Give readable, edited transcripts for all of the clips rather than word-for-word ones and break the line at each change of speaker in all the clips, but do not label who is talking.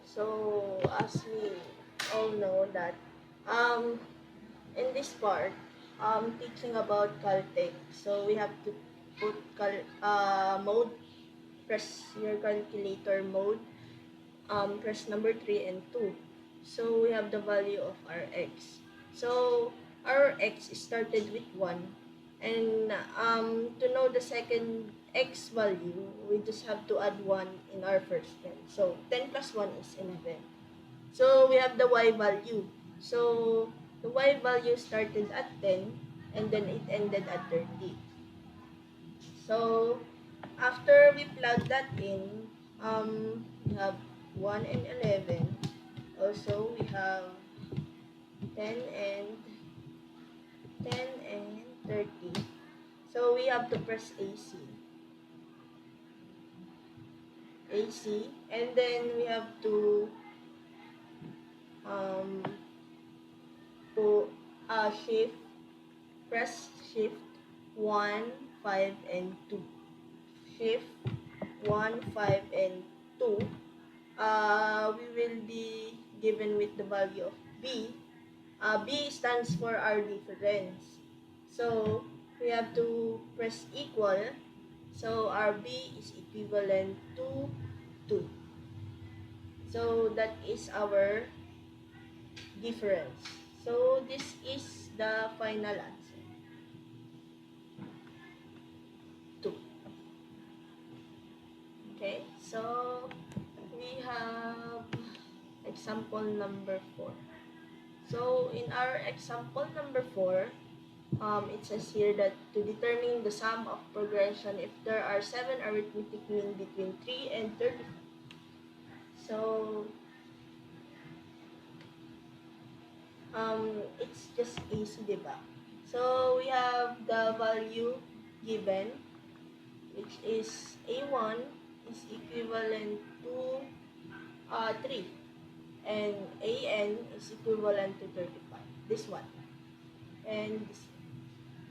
So, as we all know that, um, in this part, teaching about Caltech, so we have to put mode, press your calculator mode, press number 3 and 2. So, we have the value of our x. So, our x started with 1. And to know the second x value, we just have to add 1 in our first term. So, 10 plus 1 is 11. So, we have the y value. So, the y value started at 10 and then it ended at 30. So, after we plug that in, we have 1 and 11. Also, we have 10 and 10 and 30. So, we have to press AC, and then we have to um, shift, press shift 1, 5, and 2. Shift 1, 5, and 2. We will be given with the value of B. B stands for our difference. So, we have to press equal. So, our B is equivalent to 2. So, that is our difference. So, this is the final answer. 2. Okay, so we have example number 4. So, in our example number 4, it says here that to determine the sum of progression if there are 7 arithmetic mean between 3 and 35. So, it's just easy, diba? So, we have the value given, which is A1 is equivalent to 3, and AN is equivalent to 35. This one. And this one.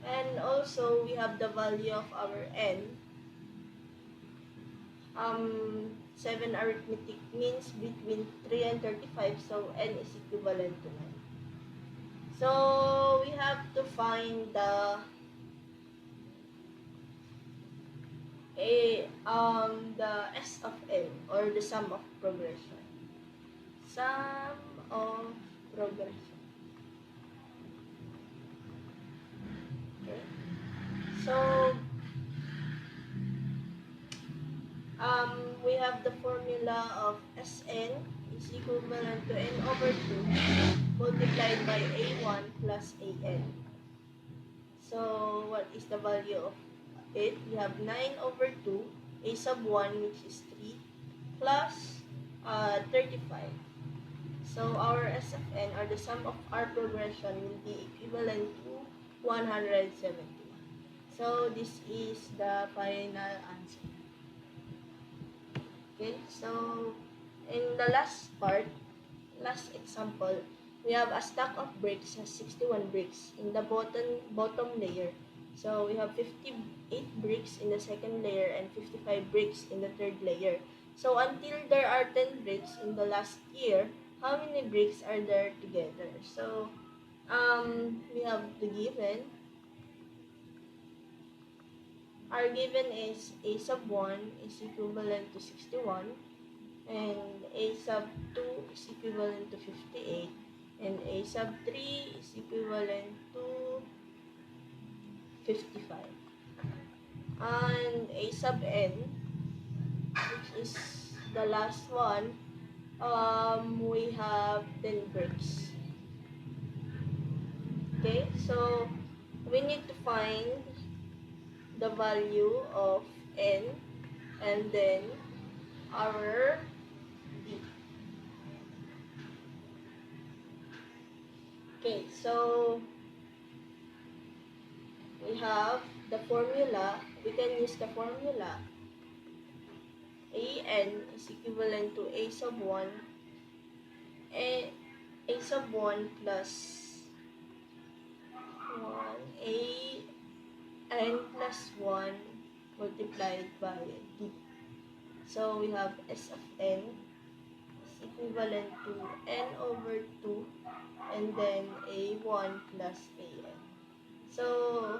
And also, we have the value of our N. 7 arithmetic means between 3 and 35, so N is equivalent to 9. So, we have to find the S of N, or the sum of progression. Sum of progression. Okay. So, we have the formula of Sn is equivalent to n over 2 multiplied by a1 plus an. So, what is the value of it? We have 9 over 2, a sub 1, which is 3, plus 35. So, our S of n, or the sum of our progression, will be equivalent to 171. So, this is the final answer. Okay, so in the last part, last example, we have a stack of bricks has 61 bricks in the bottom layer. So we have 58 bricks in the second layer and 55 bricks in the third layer. So until there are 10 bricks in the last year, how many bricks are there together? So we have the given. Our given is a sub 1 is equivalent to 61, and a sub 2 is equivalent to 58, and a sub 3 is equivalent to 55. And a sub n, which is the last one, we have 10 bricks. Okay, so we need to find the value of n and then our d. Okay, so we have the formula. We can use the formula. An is equivalent to a sub 1, a sub 1 plus 1, n plus 1 multiplied by d. So we have S of n is equivalent to n over 2 and then a1 plus an. So,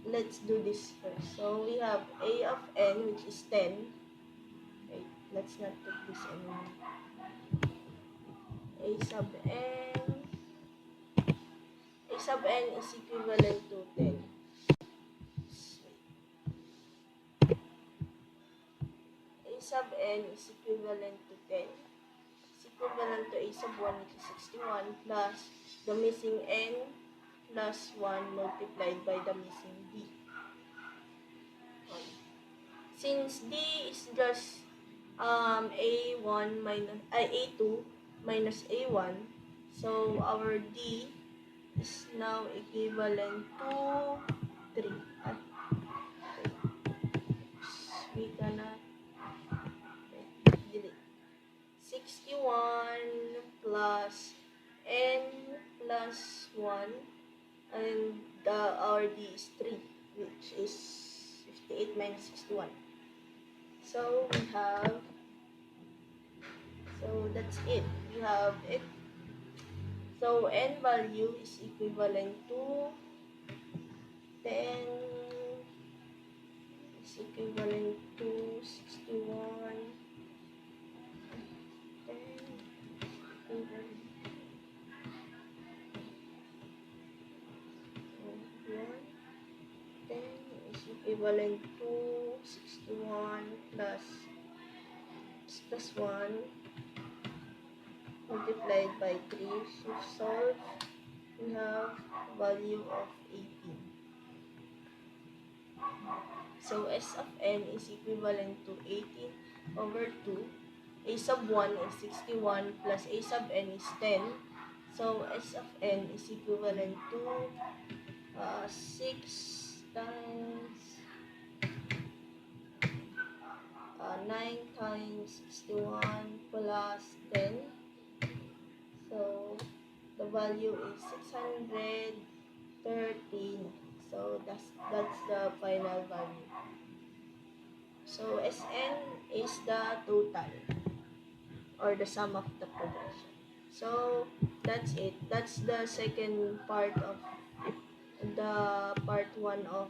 let's do this first. So, we have a of n, which is 10. Wait, let's not put this anymore. A sub n is equivalent to 10. A sub n is equivalent to 10. It's equivalent to a sub 1, which is 61, plus the missing n plus 1 multiplied by the missing d. Since d is just a1 minus a2 minus a1, so our d is now equivalent to 3. We cannot delete. 61 plus n plus 1, and our d is 3, which is 58 minus 61. So we have, so that's it. We have it. So n value is equivalent to 10 is equivalent to 61. 10 equivalent 10 is equivalent to 61 plus 1 multiplied by 3. If solve, we have value of 18. So S of n is equivalent to 18 over 2. A sub 1 is 61 plus A sub n is 10. So S of n is equivalent to 6 times 9 times 61 plus 10. So the value is 613. So that's the final value. So Sn is the total or the sum of the progression. So that's it. That's the second part of the part 1 of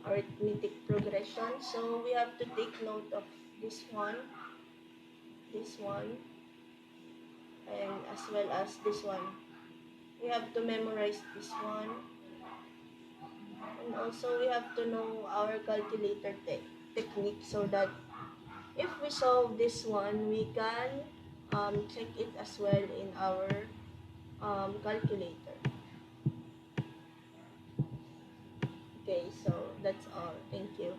arithmetic progression. So we have to take note of this one, and as well as this one. We have to memorize this one, and also we have to know our calculator technique, so that if we solve this one, we can check it as well in our calculator. Okay, so that's all. Thank you.